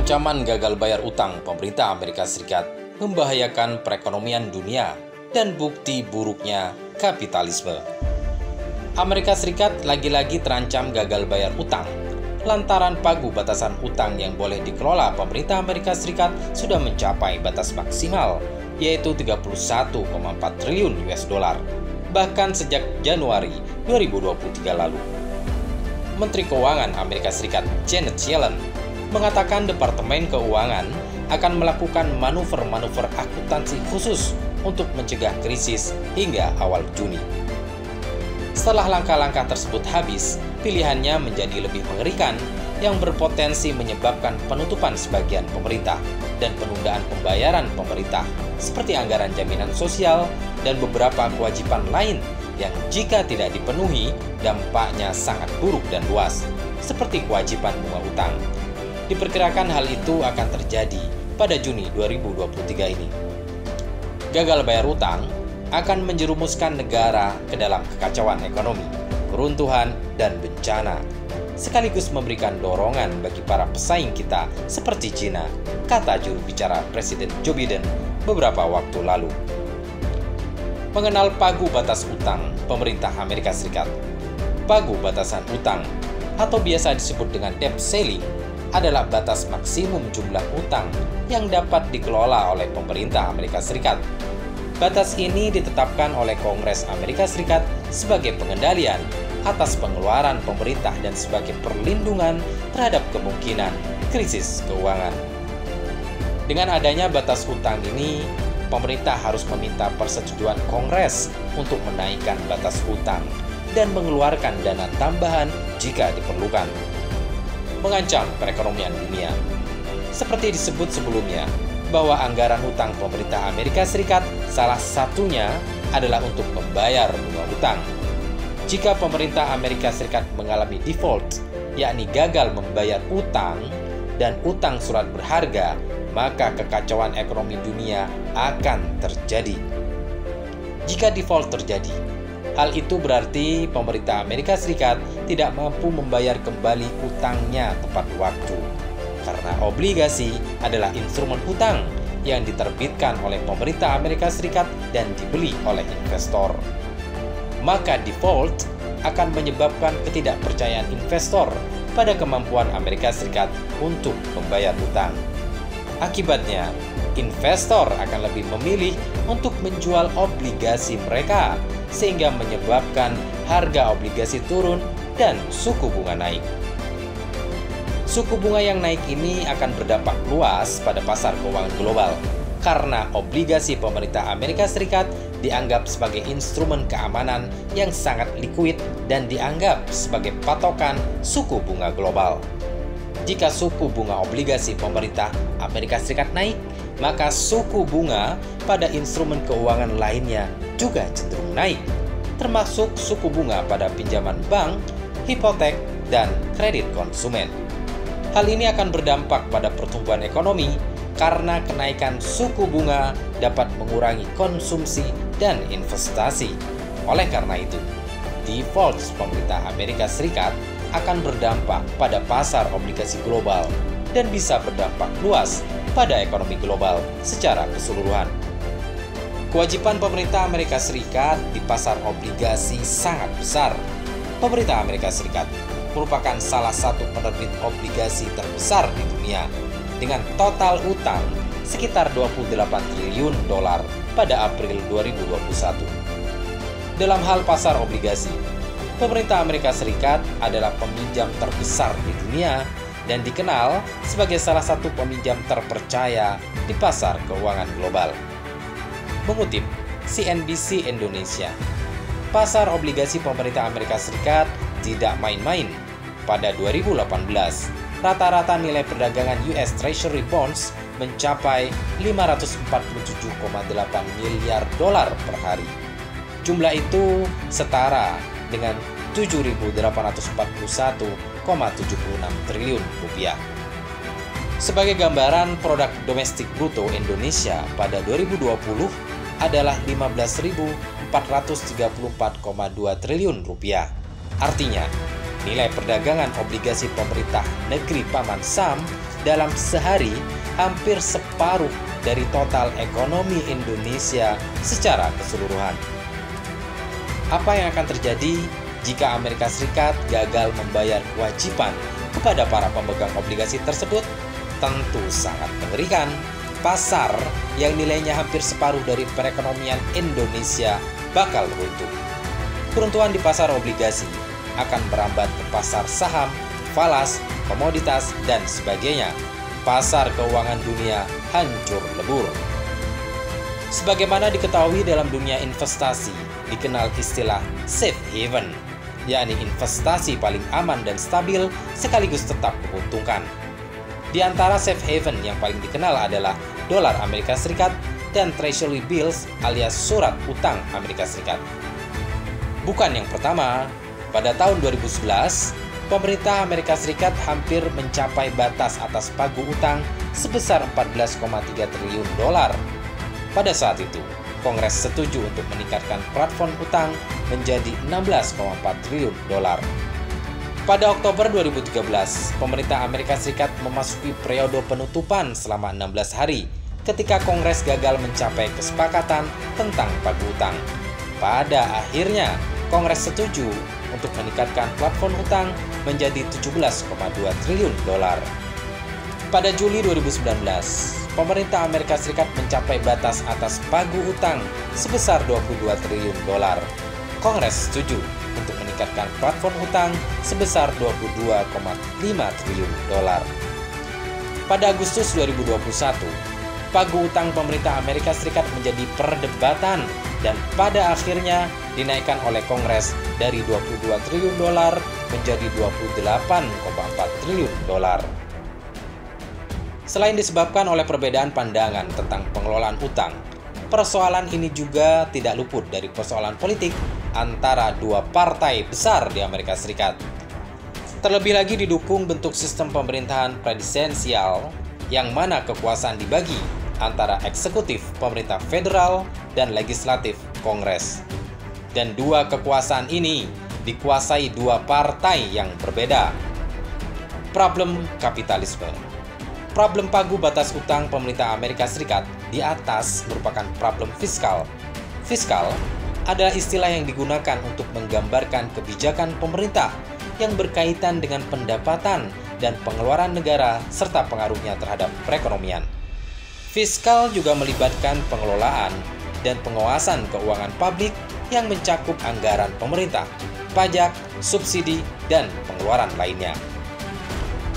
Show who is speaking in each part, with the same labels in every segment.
Speaker 1: Ancaman gagal bayar utang pemerintah Amerika Serikat membahayakan perekonomian dunia dan bukti buruknya kapitalisme. Amerika Serikat lagi-lagi terancam gagal bayar utang lantaran pagu batasan utang yang boleh dikelola pemerintah Amerika Serikat sudah mencapai batas maksimal, yaitu 31,4 triliun US dollar, bahkan sejak Januari 2023 lalu. Menteri Keuangan Amerika Serikat Janet Yellen mengatakan Departemen Keuangan akan melakukan manuver-manuver akuntansi khusus untuk mencegah krisis hingga awal Juni. Setelah langkah-langkah tersebut habis, pilihannya menjadi lebih mengerikan yang berpotensi menyebabkan penutupan sebagian pemerintah dan penundaan pembayaran pemerintah seperti anggaran jaminan sosial dan beberapa kewajiban lain yang jika tidak dipenuhi dampaknya sangat buruk dan luas, seperti kewajiban bunga utang. Diperkirakan hal itu akan terjadi pada Juni 2023 ini. Gagal bayar utang akan menjerumuskan negara ke dalam kekacauan ekonomi, keruntuhan, dan bencana, sekaligus memberikan dorongan bagi para pesaing kita seperti Cina, kata juru bicara Presiden Joe Biden beberapa waktu lalu. Mengenal pagu batas utang pemerintah Amerika Serikat. Pagu batasan utang atau biasa disebut dengan debt ceiling adalah batas maksimum jumlah utang yang dapat dikelola oleh pemerintah Amerika Serikat. Batas ini ditetapkan oleh Kongres Amerika Serikat sebagai pengendalian atas pengeluaran pemerintah dan sebagai perlindungan terhadap kemungkinan krisis keuangan. Dengan adanya batas utang ini, pemerintah harus meminta persetujuan Kongres untuk menaikkan batas utang dan mengeluarkan dana tambahan jika diperlukan. Mengancam perekonomian dunia. Seperti disebut sebelumnya, bahwa anggaran utang pemerintah Amerika Serikat salah satunya adalah untuk membayar bunga utang. Jika pemerintah Amerika Serikat mengalami default, yakni gagal membayar utang dan utang surat berharga, maka kekacauan ekonomi dunia akan terjadi. Jika default terjadi, hal itu berarti pemerintah Amerika Serikat tidak mampu membayar kembali utangnya tepat waktu. Karena obligasi adalah instrumen utang yang diterbitkan oleh pemerintah Amerika Serikat dan dibeli oleh investor. Maka default akan menyebabkan ketidakpercayaan investor pada kemampuan Amerika Serikat untuk membayar utang. Akibatnya, investor akan lebih memilih untuk menjual obligasi mereka, sehingga menyebabkan harga obligasi turun dan suku bunga naik. Suku bunga yang naik ini akan berdampak luas pada pasar keuangan global, karena obligasi pemerintah Amerika Serikat dianggap sebagai instrumen keamanan yang sangat likuid dan dianggap sebagai patokan suku bunga global. Jika suku bunga obligasi pemerintah Amerika Serikat naik, maka suku bunga pada instrumen keuangan lainnya juga cenderung naik, termasuk suku bunga pada pinjaman bank, hipotek, dan kredit konsumen. Hal ini akan berdampak pada pertumbuhan ekonomi karena kenaikan suku bunga dapat mengurangi konsumsi dan investasi. Oleh karena itu, default pemerintah Amerika Serikat akan berdampak pada pasar obligasi global dan bisa berdampak luas pada ekonomi global secara keseluruhan. Kewajiban pemerintah Amerika Serikat di pasar obligasi sangat besar. Pemerintah Amerika Serikat merupakan salah satu penerbit obligasi terbesar di dunia dengan total utang sekitar 28 triliun dolar pada April 2021. Dalam hal pasar obligasi, pemerintah Amerika Serikat adalah peminjam terbesar di dunia dan dikenal sebagai salah satu peminjam terpercaya di pasar keuangan global. Mengutip CNBC Indonesia, pasar obligasi pemerintah Amerika Serikat tidak main-main. Pada 2018, rata-rata nilai perdagangan US Treasury Bonds mencapai 547,8 miliar dolar per hari. Jumlah itu setara dengan 7.841,76 triliun rupiah. Sebagai gambaran, produk domestik bruto Indonesia pada 2020 adalah 15.434,2 triliun rupiah. Artinya, nilai perdagangan obligasi pemerintah negeri Paman Sam dalam sehari hampir separuh dari total ekonomi Indonesia secara keseluruhan. Apa yang akan terjadi jika Amerika Serikat gagal membayar kewajiban kepada para pemegang obligasi tersebut? Tentu sangat mengerikan. Pasar yang nilainya hampir separuh dari perekonomian Indonesia bakal runtuh. Keruntuhan di pasar obligasi akan merambat ke pasar saham, falas, komoditas, dan sebagainya. Pasar keuangan dunia hancur lebur. Sebagaimana diketahui dalam dunia investasi, dikenal istilah safe haven, yakni investasi paling aman dan stabil sekaligus tetap menguntungkan. Di antara safe haven yang paling dikenal adalah dolar Amerika Serikat dan treasury bills alias surat utang Amerika Serikat. Bukan yang pertama, pada tahun 2011, pemerintah Amerika Serikat hampir mencapai batas atas pagu utang sebesar 14,3 triliun dolar. Pada saat itu, Kongres setuju untuk meningkatkan plafon utang menjadi 16,4 triliun dolar. Pada Oktober 2013, pemerintah Amerika Serikat memasuki periode penutupan selama 16 hari ketika Kongres gagal mencapai kesepakatan tentang pagu utang. Pada akhirnya, Kongres setuju untuk meningkatkan plafon utang menjadi 17,2 triliun dolar. Pada Juli 2019, pemerintah Amerika Serikat mencapai batas atas pagu utang sebesar 22 triliun dolar. Kongres setuju untuk meningkatkan plafon utang sebesar 22,5 triliun dolar. Pada Agustus 2021, pagu utang pemerintah Amerika Serikat menjadi perdebatan dan pada akhirnya dinaikkan oleh Kongres dari 22 triliun dolar menjadi 28,4 triliun dolar. Selain disebabkan oleh perbedaan pandangan tentang pengelolaan utang, persoalan ini juga tidak luput dari persoalan politik antara dua partai besar di Amerika Serikat. Terlebih lagi didukung bentuk sistem pemerintahan presidensial yang mana kekuasaan dibagi antara eksekutif pemerintah federal dan legislatif Kongres. Dan dua kekuasaan ini dikuasai dua partai yang berbeda. Problem kapitalisme. Problem pagu batas utang pemerintah Amerika Serikat di atas merupakan problem fiskal. Fiskal adalah istilah yang digunakan untuk menggambarkan kebijakan pemerintah yang berkaitan dengan pendapatan dan pengeluaran negara serta pengaruhnya terhadap perekonomian. Fiskal juga melibatkan pengelolaan dan pengawasan keuangan publik yang mencakup anggaran pemerintah, pajak, subsidi, dan pengeluaran lainnya.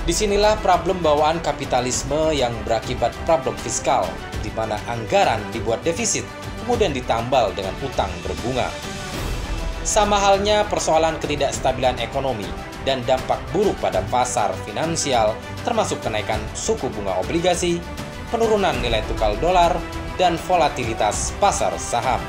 Speaker 1: Disinilah problem bawaan kapitalisme yang berakibat problem fiskal, di mana anggaran dibuat defisit, kemudian ditambal dengan utang berbunga. Sama halnya persoalan ketidakstabilan ekonomi dan dampak buruk pada pasar finansial, termasuk kenaikan suku bunga obligasi, penurunan nilai tukar dolar, dan volatilitas pasar saham.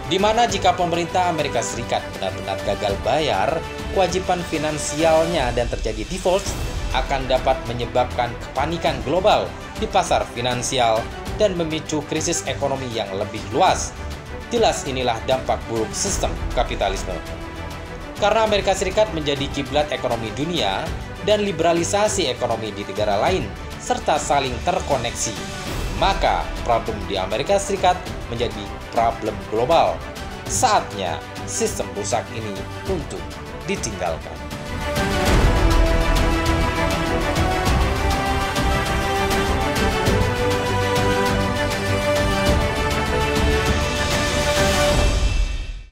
Speaker 1: Di mana jika pemerintah Amerika Serikat benar-benar gagal bayar kewajiban finansialnya dan terjadi default, akan dapat menyebabkan kepanikan global di pasar finansial dan memicu krisis ekonomi yang lebih luas. Jelas inilah dampak buruk sistem kapitalisme. Karena Amerika Serikat menjadi kiblat ekonomi dunia dan liberalisasi ekonomi di negara lain serta saling terkoneksi, maka problem di Amerika Serikat menjadi problem global. Saatnya sistem rusak ini untuk ditinggalkan.